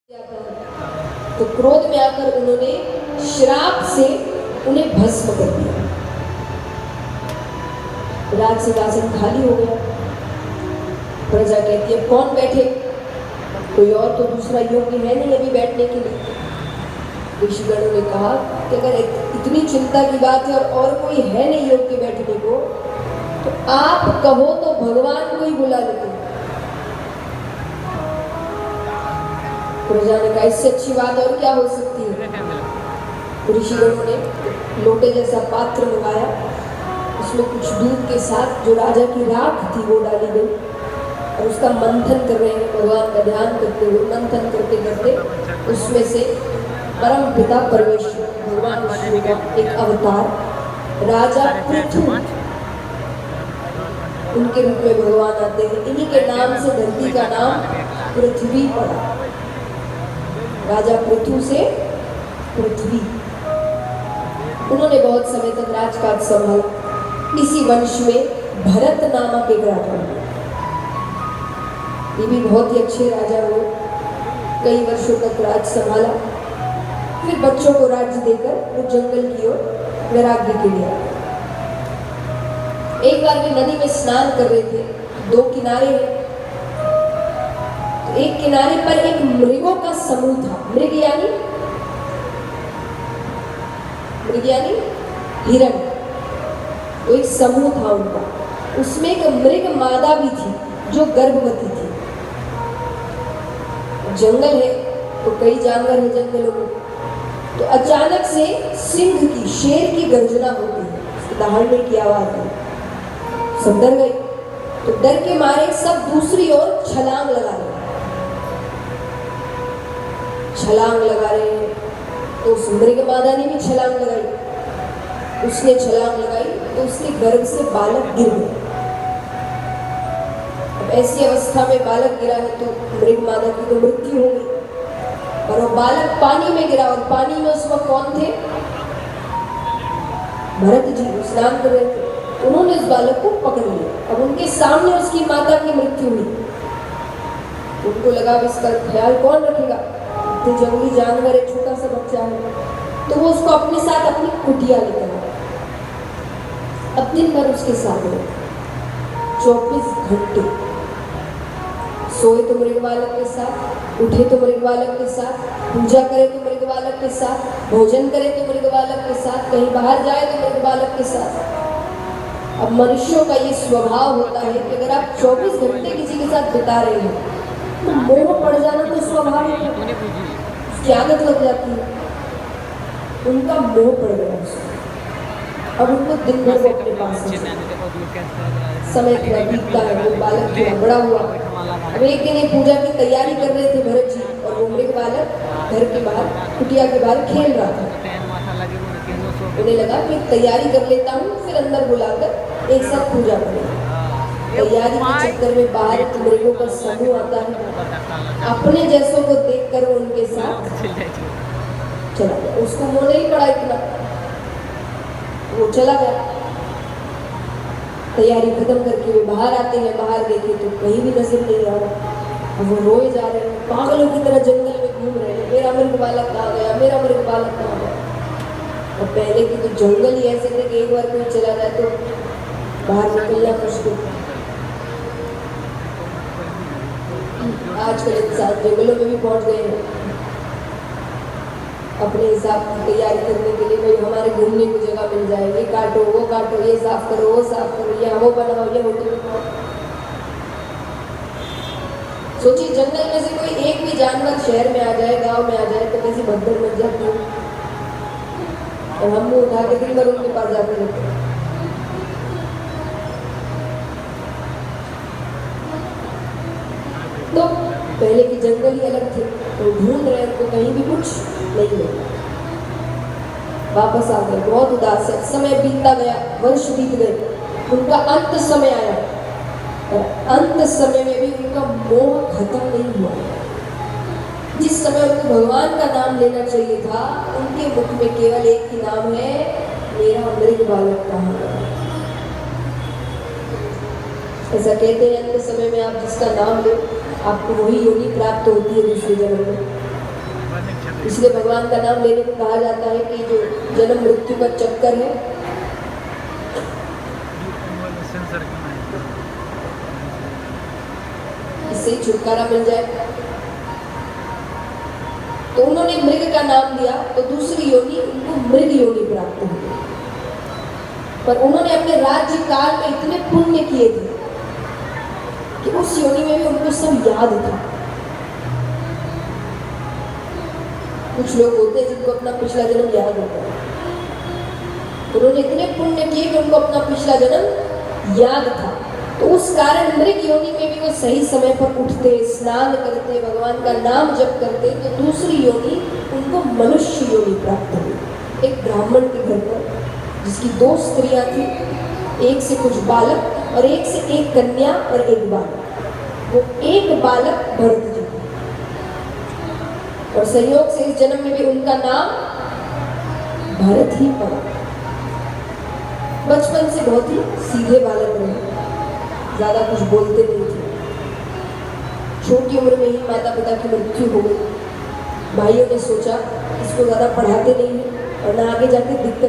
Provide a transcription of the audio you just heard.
तो क्रोध में आकर उन्होंने श्राप से उन्हें भस्म कर दिया। राज सिंहासन खाली हो गया। प्रजा कहती है कौन बैठे, कोई और तो दूसरा योग्य है नहीं अभी बैठने के लिए। ऋषिगणों ने कहा कि अगर इतनी चिंता की बात है और कोई है नहीं योग्य बैठने को, तो आप कहो तो भगवान को ही बुला लेते। प्रजा ने कहा इससे अच्छी बात और क्या हो सकती है। ऋषिगणों ने लोटे जैसा पात्र मंगाया, उसमें कुछ दूध के साथ जो राजा की राख थी वो डाली गई और उसका मंथन कर रहे हैं। भगवान का ध्यान करते हुए मंथन करते करते उसमें से परम पिता परमेश्वर भगवान विष्णु का एक अवतार राजा पृथु, उनके रूप में भगवान आते हैं। इन्हीं के नाम से धरती का नाम पृथ्वी पड़ा। राजा पृथु से पृथ्वी। उन्होंने बहुत समय तक राजकाज संभाला। इसी वंश में भरत नामक एक राजा हुए। ये भी बहुत ही अच्छे राजा हुए, कई वर्षों तक राज संभाला। फिर बच्चों को राज्य देकर वो जंगल की ओर वैराग्य के लिए आए। एक बार वे नदी में स्नान कर रहे थे। दो किनारे हैं, तो एक किनारे पर एक मृगों का समूह था। मृग यानी हिरण। तो एक समूह था उनका, उसमें एक मृग मादा भी थी जो गर्भवती थी। जंगल है तो कई जानवर हैं जंगलों में, तो अचानक से सिंह की, शेर की गर्जना होती है, दहाड़ने की आवाज है। सब डर गए, तो डर के मारे सब दूसरी ओर छलांग लगा रहे हैं। तो उस मृग मादा ने भी छलांग लगाई। उसने छलांग लगाई तो उसके गर्भ से बालक गिर गया। अब ऐसी अवस्था में बालक गिरा है तो मृग मादा की तो मृत्यु हो गई। और वो बालक पानी में गिरा, और पानी में उस वक्त कौन थे? भरत जी स्नान कर रहे थे। उन्होंने इस बालक को पकड़ लिया। अब उनके सामने उसकी माता की मृत्यु हुई। उनको लगा इसका ख्याल कौन रखेगा, तो जंगली जानवर है, छोटा सा बच्चा है। तो वो उसको अपने साथ अपनी कुटिया लेकर आए। अब दिन भर उसके साथ रहे, 24 घंटे। सोए तो मृग बालक के साथ, उठे तो मृग बालक के साथ, पूजा करे तो मृग बालक के साथ, भोजन करे तो मृग बालक के साथ, कहीं बाहर जाए तो मृग बालक के साथ। अब मनुष्यों का ये स्वभाव होता है कि अगर आप 24 घंटे किसी के साथ बिता रहे हैं तो मोह पड़ जाना तो स्वभाव है, उसकी आदत लग जाती है। उनका मोह पड़ गया उसको। अब उनको दिन भर वो अपने पास समय थोड़ा बीतता है। वो बालक थोड़ा बड़ा हुआ। अब एक दिन एक पूजा की तैयारी कर रहे थे भरत जी, और वो मृग बालक घर के बाहर, कुटिया के बाहर खेल रहा था। उन्हें लगा कि तैयारी कर लेता हूँ, फिर अंदर बुलाकर एक साथ पूजा करेंगे। तैयारी के चक्कर में बाहर मृगों का समूह आता है। अपने जैसों को देखकर वो उनके साथ चला गया। उसको मोह नहीं पड़ा इतना, वो चला गया। तैयारी खत्म करके वे बाहर आते हैं। बाहर देखे तो कहीं भी नजर नहीं आ रहा। अब वो रोए जा रहे हैं, पागलों की तरह जंगल में घूम रहे हैं। मेरा मृग बालक कहाँ गया, मेरा मृग बालक कहाँ गया। और पहले की तो जंगल ही ऐसे थे कि एक बार कोई चला जाए तो बाहर निकलना मुश्किल। आजकल इंसान जंगलों में भी पहुंच गए हैं अपने हिसाब की तैयारी करने के लिए। भाई हमारे घूमने की जगह मिल जाए, ये काटो, वो काटो, ये साफ करो, वो साफ करो, ये वो बनाओ, ये होटल बनाओ। सोचिए जंगल में से कोई एक भी जानवर शहर में आ जाए, गांव में आ जाए तो कैसी भगदड़ मच जाती है। और हम मुंह उठा के दिन भर उनके पास जाते रहते हैं। तो पहले के जंगल ही अलग थे, तो ढूंढ रहे हैं तो कहीं भी कुछ नहीं मिला। वापस आ गए, बहुत उदास है। समय बीतता गया, वर्ष बीत गए, उनका अंत समय आया। और अंत समय में भी उनका मोह खत्म नहीं हुआ। जिस समय उनको भगवान का नाम लेना चाहिए था, उनके मुख में केवल एक ही नाम है, मेरा मृग बालक कहाँ है। ऐसा कहते हैं अंत समय में आप जिसका नाम लो आपको वही योनि प्राप्त होती है दूसरे जन्म में। इसलिए भगवान का नाम लेने को कहा जाता है कि जो जन्म मृत्यु का चक्कर है इससे ही छुटकारा मिल जाए। तो उन्होंने मृग का नाम लिया तो दूसरी योनि उनको मृग योनि प्राप्त हुई। पर उन्होंने अपने राज्य काल में इतने पुण्य किए थे कि उस योनि में भी उनको सब याद था। कुछ लोग होते हैं जिनको अपना पिछला जन्म याद होता है। उन्होंने इतने पुण्य किए कि उनको अपना पिछला जन्म याद था, तो उस कारण मृग योनि में भी वो सही समय पर उठते, स्नान करते, भगवान का नाम जप करते, तो दूसरी योनि उनको मनुष्य योनि प्राप्त हुई। एक ब्राह्मण के घर पर जिसकी 2 स्त्रियां थी, एक से कुछ बालक और एक से एक कन्या और एक बालक। वो एक बालक भरत जी और संयोग से इस जन्म में भी उनका नाम भरत ही पड़ा। बचपन से बहुत ही सीधे बालक रहे, ज्यादा कुछ बोलते नहीं थे। छोटी उम्र में ही माता पिता की मृत्यु हो गई। भाइयों ने सोचा इसको ज्यादा पढ़ाते नहीं है और ना आगे जाके दिक्कत